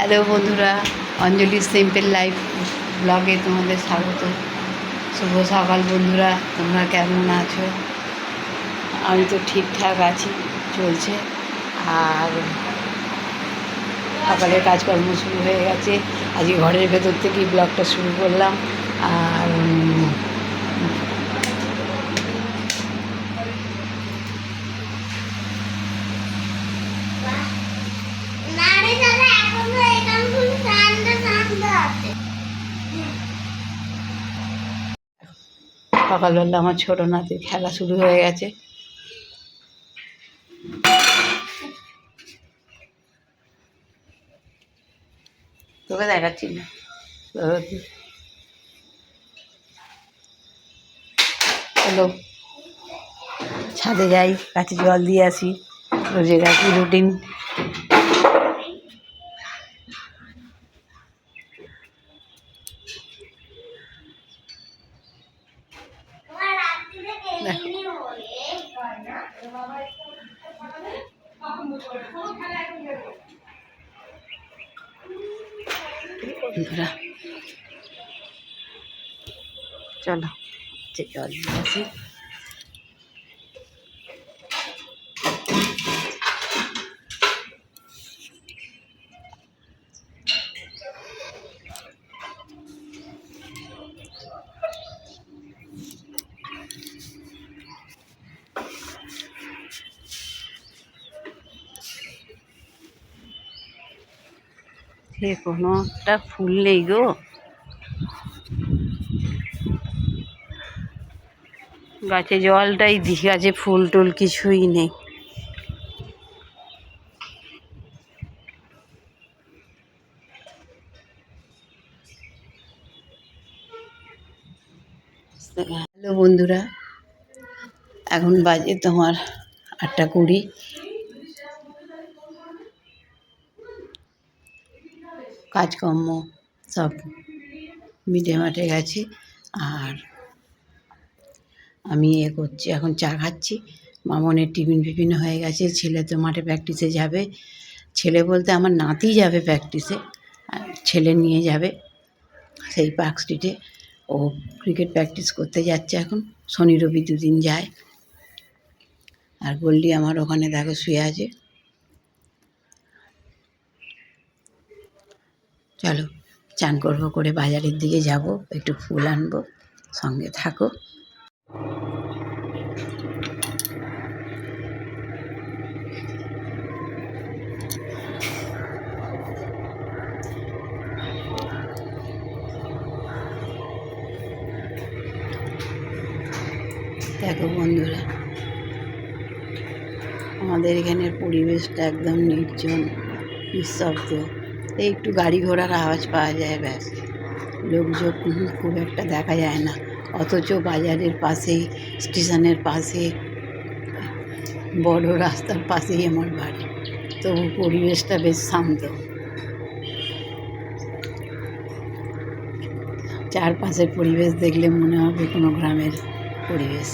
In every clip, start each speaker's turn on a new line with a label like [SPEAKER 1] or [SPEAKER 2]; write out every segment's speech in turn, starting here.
[SPEAKER 1] Hello বন্ধুরা, অঞ্জলি simple life ব্লগে তোমাদের স্বাগত। শুভ সকাল বন্ধুরা, তোমরা কেমন আছো? আমি তো ঠিকঠাক আছি, চলছে। আর সকালের কাজকর্ম শুরু হয়ে গেছে। আজকে ঘরের ভেতর থেকেই ব্লগটা শুরু করলাম। আর সকালবেলা আমার ছোটো নাতির খেলা শুরু হয়ে গেছে। তোকে দেখাচ্ছি না, চলো ছাদে যাই, গাছে জল দিয়ে আসি। রোজের একই রুটিন। বন্ধুরা চলো জল দিয়ে আসি। সে কোনো একটা ফুল নেই গো, গাছে জলটাই দিই, গাছে ফুল টুল কিছুই নেই। হ্যালো বন্ধুরা, এখন বাজে তোমার 8:20। কাজকর্ম সব মিটে মাঠে গেছে। আর আমি করছি, এখন চা খাচ্ছি। মামনের টিফিন ফিফিন হয়ে গেছে। ছেলে তো মাঠে প্র্যাকটিসে যাবে। ছেলে বলতে আমার নাতি যাবে প্র্যাকটিসে, ছেলে নিয়ে যাবে সেই পার্ক স্ট্রিটে। ও ক্রিকেট প্র্যাকটিস করতে যাচ্ছে এখন, শনি রবি দুদিন যায়। আর গোল্ডি আমার ওখানে দেখো শুয়ে আছে। চলো চান করবো, করে বাজারের দিকে যাব, একটু ফুল আনবো, সঙ্গে থাকো। দেখো বন্ধুরা, আমাদের এখানের পরিবেশটা একদম নির্জন, নিঃশব্দ। এই একটু গাড়ি ঘোড়ার আওয়াজ পাওয়া যায়, ব্যাস। লোকজন খুব একটা দেখা যায় না। অথচ বাজারের পাশেই, স্টেশনের পাশে, বড় রাস্তার পাশেই আমার বাড়ি। তবু পরিবেশটা বেশ শান্ত। চারপাশের পরিবেশ দেখলে মনে হবে কোনো গ্রামের পরিবেশ।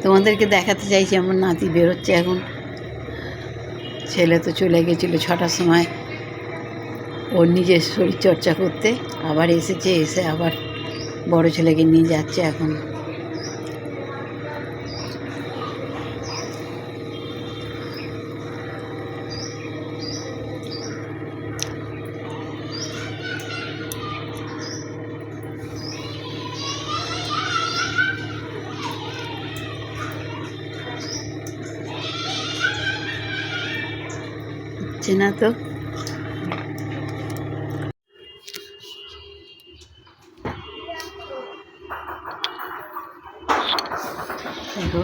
[SPEAKER 1] তোমাদেরকে দেখাতে চাইছি, আমার নাতি বেরোচ্ছে এখন। ছেলে তো চলে গেছিলো 6টার সময় ওর নিজের শরীরচর্চা করতে, আবার এসেছে, এসে আবার বড় ছেলেকে নিয়ে যাচ্ছে এখন। না তো দেখো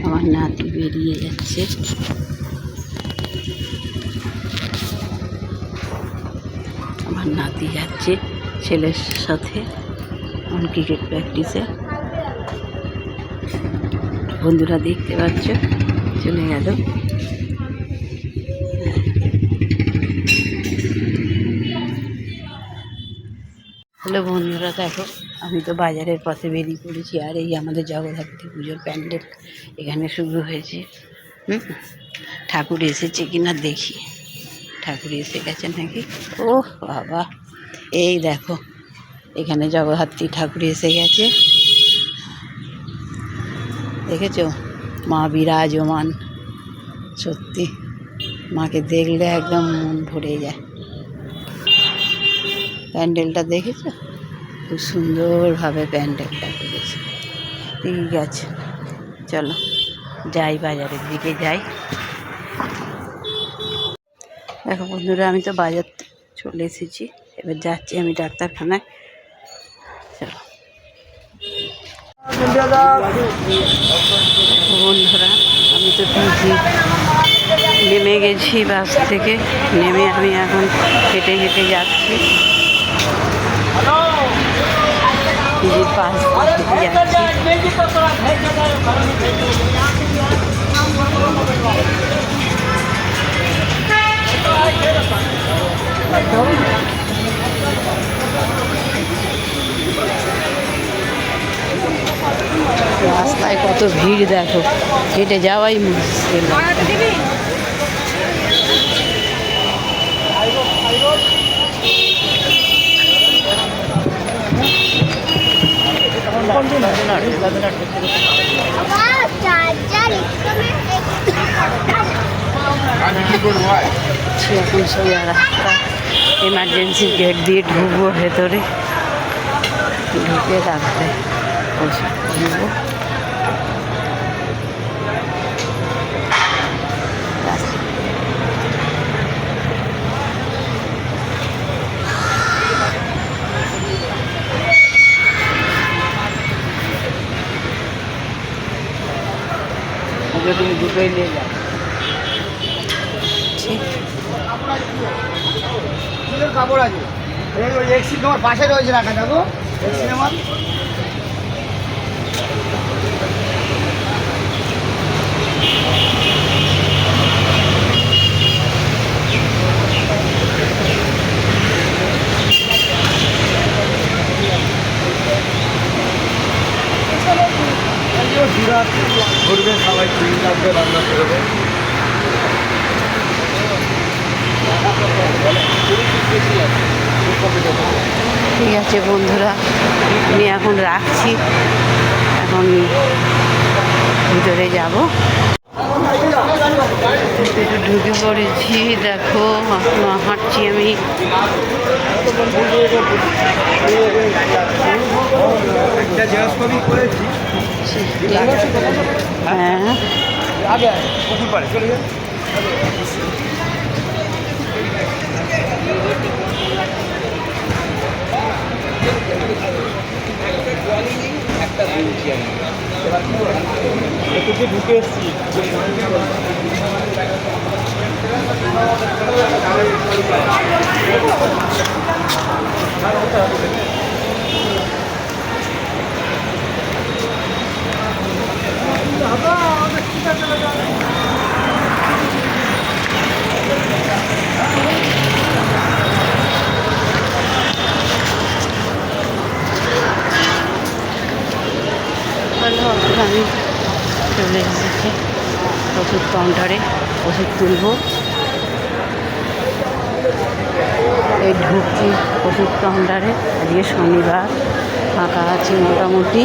[SPEAKER 1] আমার নাতি বেরিয়ে যাচ্ছে। আমার নাতি যাচ্ছে ছেলের সাথে ক্রিকেট প্র্যাকটিসে। বন্ধুরা দেখতে পাচ্ছ, চলে গেল। হ্যালো বন্ধুরা, দেখো আমি তো বাজারের পথে বেরিয়ে পড়েছি। আর এই আমাদের জগদ্ধাত্রী পুজোর প্যান্ডেল এখানে শুরু হয়েছে। হুম, ঠাকুর এসেছে কিনা দেখি। ঠাকুর এসে গেছে নাকি? ও বাবা, এই দেখো এখানে জগদ্ধাত্রী ঠাকুর এসে গেছে, দেখেছো? মা বিরাজমান। সত্যি মাকে দেখলে একদম মন ভরে যায়। প্যান্ডেলটা দেখেছো? খুব সুন্দরভাবে প্যান্ডেলটা করেছে। ঠিক আছে, চলো যাই, বাজারের দিকে যাই। দেখো বন্ধুরা, আমি তো বাজার চলে এসেছি, এবার যাচ্ছি আমি ডাক্তারখানায়। চলো বন্ধুরা, আমি তো পিজি নেমে গেছি, বাস থেকে নেমে আমি এখন হেঁটে হেঁটে যাচ্ছি, পিজির পাশ হেঁটে যাচ্ছি। রাস্তায় কত ভিড় দেখো, হেঁটে যাওয়াই মুশকিল। এখন সোজা রাস্তা, এমার্জেন্সি গেট দিয়ে ঢুকবো ভেতরে, ঢুকে তারপরে ওষুধ কিনবো। তুমি দুটোই নিয়ে যাও। কাপড় আছে, তোমার পাশে রয়েছে রাখা যাবো সিনেমা। ঘুরবে সবাই, রান্না করবে। ঠিক আছে বন্ধুরা, আমি এখন রাখছি, এখন ভিতরে যাব। ঢুকে পড়েছি, দেখো এখনো হাঁটছি আমি। হ্যাঁ, ঢুকে এসছি। আমি চলে এসেছি ওষুধ কাউন্টারে, ওষুধ তুলব। এই ঢুকছি ওষুধ কাউন্টারে, আজকে শনিবার, ফাঁকা আছে মোটামুটি,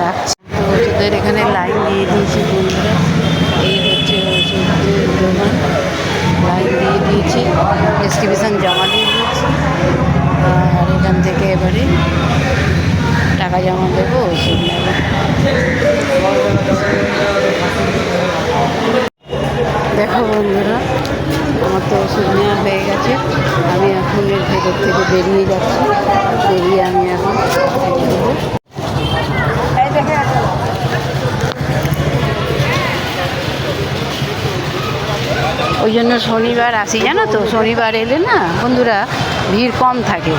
[SPEAKER 1] রাখছি। তো ওষুধের এখানে লাইন দিয়ে দিয়েছি বন্ধুরা, এই হচ্ছে ওষুধের দোকান, লাইন দিয়ে দিয়েছি, প্রেসক্রিপশান জমা দিয়ে দিয়েছি, আর এখান থেকে এবারে টাকা জমা দেবো, ওষুধ নেব। দেখো বন্ধুরা, আমার তো ওষুধ নেওয়া হয়ে গেছে, আমি এখন এর ভেতর থেকে বেরিয়ে যাচ্ছি, বেরিয়ে আমি এখন দেবো। ওই জন্য শনিবার আসি, জানো তো, শনিবার এলে না বন্ধুরা ভিড় কম থাকে,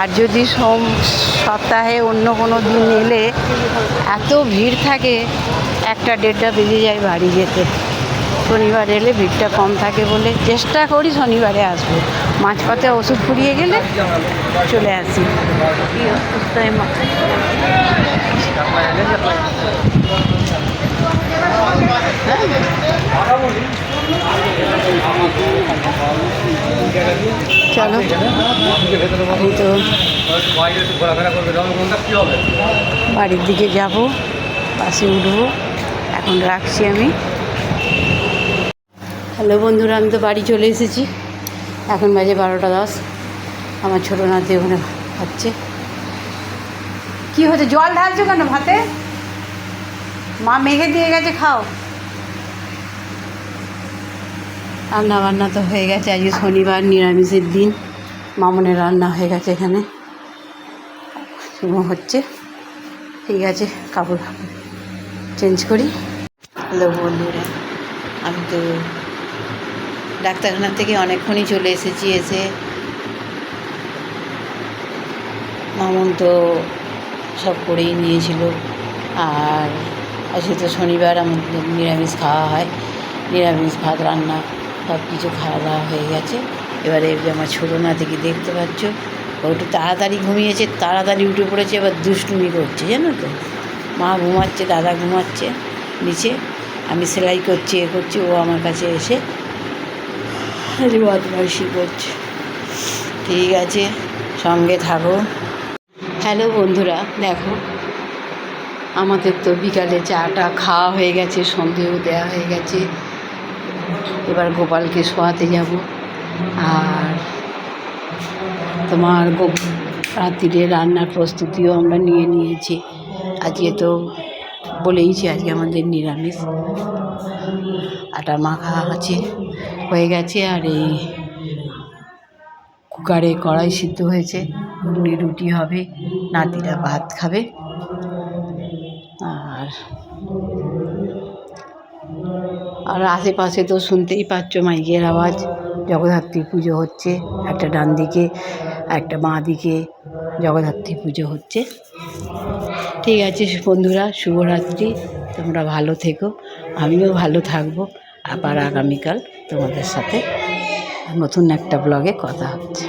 [SPEAKER 1] আর যদি সপ্তাহে অন্য কোনো দিন এলে এত ভিড় থাকে, 1টা-1:30টা বেজে যায় বাড়ি যেতে। শনিবার এলে ভিড়টা কম থাকে বলে চেষ্টা করি শনিবারে আসবো, মাঝপথে ওষুধ ফুরিয়ে গেলে চলে আসি। কি অবস্থায় চলো আমি তো বাড়ির দিকে যাব, বাসে উঠবো। এখন রাখছি আমি। হ্যালো বন্ধুরা, আমি তো বাড়ি চলে এসেছি। এখন বাজে 12:10। আমার ছোটো নাতি ওখানে খাচ্ছে। কী হচ্ছে, জল ঢালছো কেন ভাতে? মা মেঘে দিয়ে গেছে, খাও। রান্না বান্না তো হয়ে গেছে, আজকে শনিবার, নিরামিষের দিন। মামনের রান্না হয়ে গেছে, এখানে হচ্ছে। ঠিক আছে, কাপড় চেঞ্জ করি। হ্যালো বন্ধুরা, আমি তো ডাক্তারখানা থেকে অনেকক্ষণই চলে এসেছি। এসে মামন তো সব করেই নিয়েছিল। আর আজকে তো শনিবার, আমাদের নিরামিষ খাওয়া হয়। নিরামিষ ভাত রান্না সব কিছু খাওয়া দাওয়া হয়ে গেছে। এবারে আমার ছোটো নাতিকে দেখতে পাচ্ছ, ও একটু তাড়াতাড়ি ঘুমিয়েছে, তাড়াতাড়ি উঠে পড়েছে, এবার দুষ্টুমি করছে, জানো তো। মা ঘুমাচ্ছে, দাদা ঘুমাচ্ছে নিচে, আমি সেলাই করছি, এ করছি, ও আমার কাছে এসে বদমাইশি করছে। ঠিক আছে, সঙ্গে থাকো। হ্যালো বন্ধুরা, দেখো আমাদের তো বিকালে চাটা খাওয়া হয়ে গেছে, সন্ধেও দেওয়া হয়ে গেছে। এবার গোপালকে শোয়াতে যাব। আর তোমার রাত্রিরে রান্নার প্রস্তুতিও আমরা নিয়ে নিয়েছি। আজকে তো বলেইছি আজকে আমাদের নিরামিষ। আটা মাখা আছে, হয়ে গেছে। আর এই কুকারে কড়াই সিদ্ধ হয়েছে, রুটি হবে, নাতিরা ভাত খাবে। আর আশেপাশে তো শুনতেই পাচ্ছ মাইকের আওয়াজ। জগদ্ধাত্রী পুজো হচ্ছে, একটা ডান দিকে একটা বাঁ দিকে জগদ্ধাত্রী পুজো হচ্ছে। ঠিক আছে বন্ধুরা, শুভরাত্রি। তোমরা ভালো থেকো, আমিও ভালো থাকবো। আবার আগামীকাল তোমাদের সাথে নতুন একটা ব্লগে কথা হচ্ছে।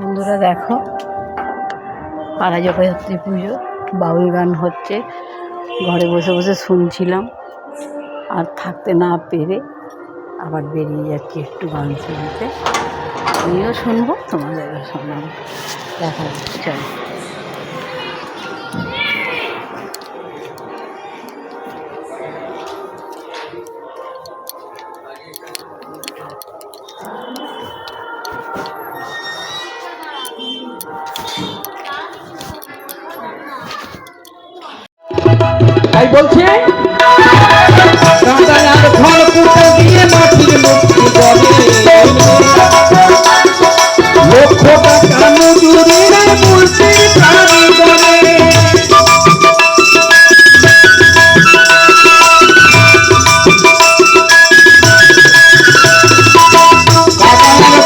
[SPEAKER 1] বন্ধুরা দেখো, পাড়া জগদ্ধাত্রী পুজো, বাউল গান হচ্ছে, ঘরে বসে বসে শুনছিলাম। আর থাকতে না পেরে আবার বেরিয়ে যাচ্ছি একটু গান শুনতে। আমিও শুনবো, তোমাদেরও শোনাবো। দেখা যাচ্ছে, চলো।
[SPEAKER 2] তাই বলছে লক্ষ টাকা মজুরির মূর্তির প্রাণী বলে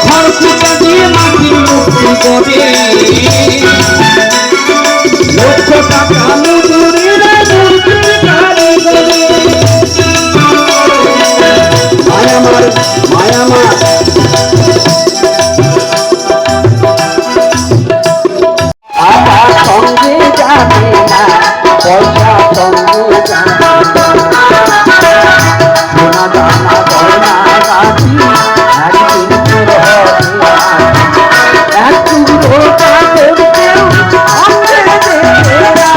[SPEAKER 2] খড়কুটা দিয়ে মাটির মূর্তি করে লক্ষ টাকা মজুরির মূর্তির প্রাণী বলে মায়ামার মায়ামার আমার সঙ্গে যাবে না, পয়সা সঙ্গে যাবে সোনা দানা গয়না গাছি একদিন তোর হবে এক টুকরো কাপড়কেও সঙ্গে দেবে না।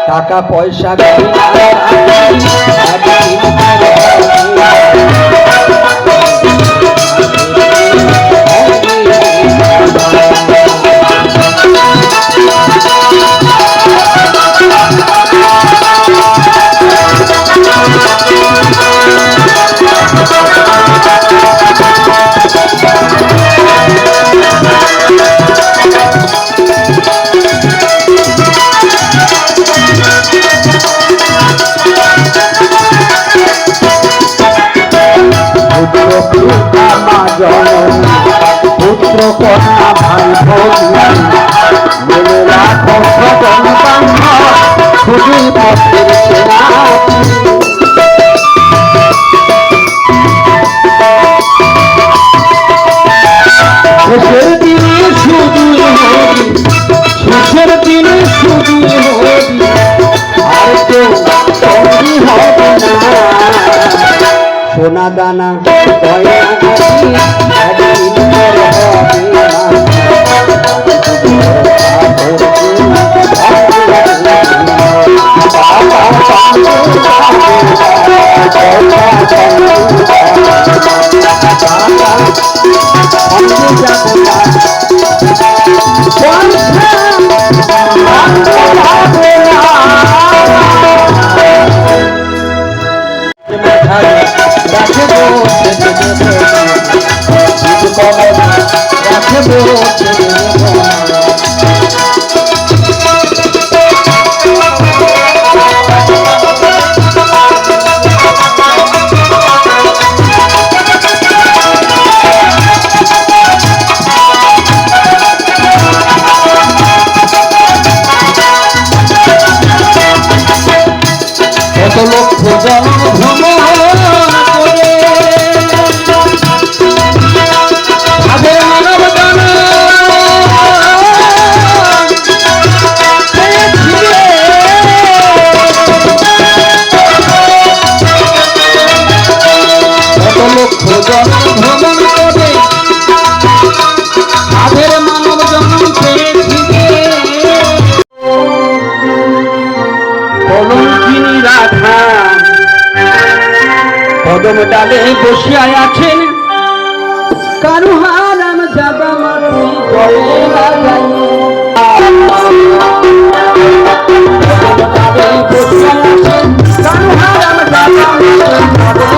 [SPEAKER 2] টাকা পয়সা মা জননী পুত্র কন্যা ভাই ভগিনী মেলে রাখো সদন বান্ধব খুবই পথের সেনাপতি। শেষের দিনে শুধু হরি, শেষের দিনে শুধু হরি, আর তো সঙ্গী হবে না। সোনা দানা গয়না গাছি একদিন পর হবে কত লক্ষ জন ভ্রমণ করে তাদের মানব দান কত লক্ষ জন ভ্রমণ করে তাদের মানব জন্ম পেয়েছিলে কলঙ্কিনী রাধা কদম ডালে বসিয়া আছেন কারু হারাম জাদা মাটি জলে লাগাই কদম ডালে বসিয়া আছেন কারু হারাম জাদা মাটি জলে লাগাই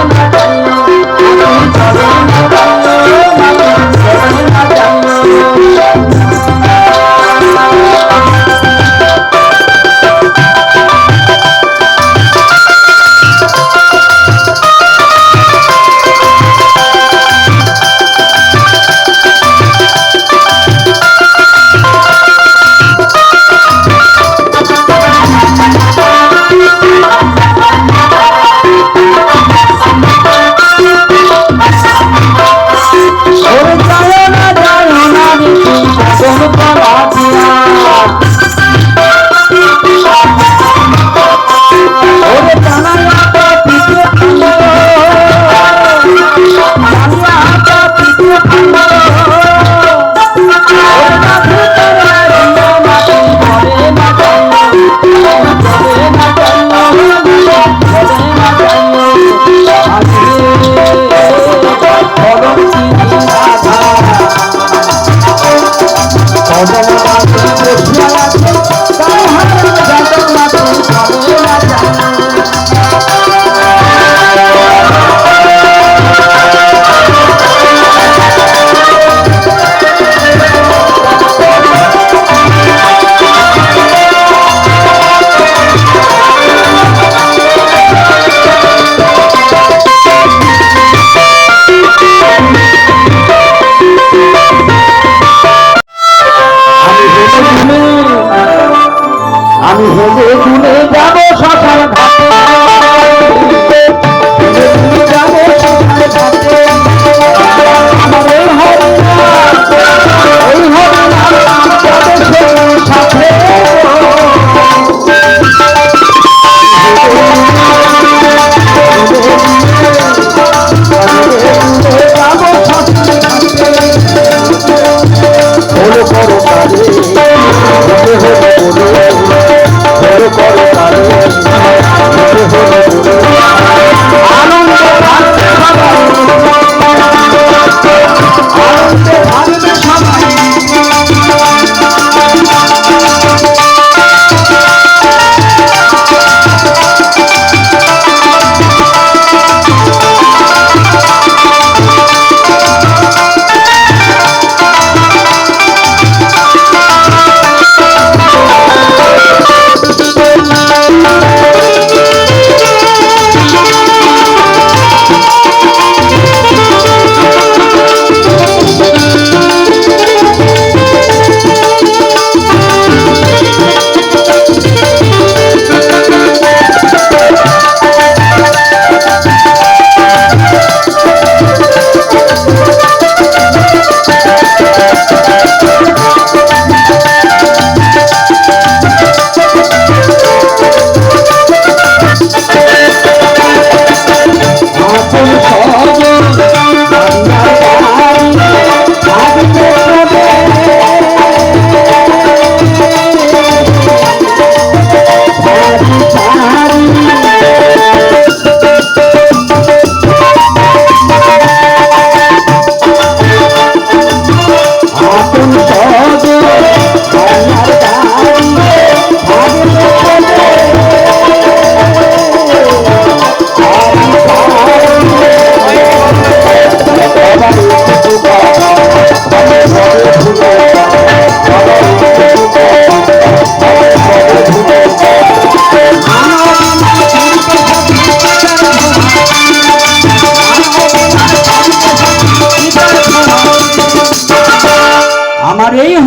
[SPEAKER 2] করো তারে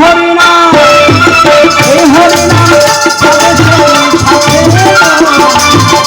[SPEAKER 2] হরিনাম এই হরিনাম তবে সেই থাকে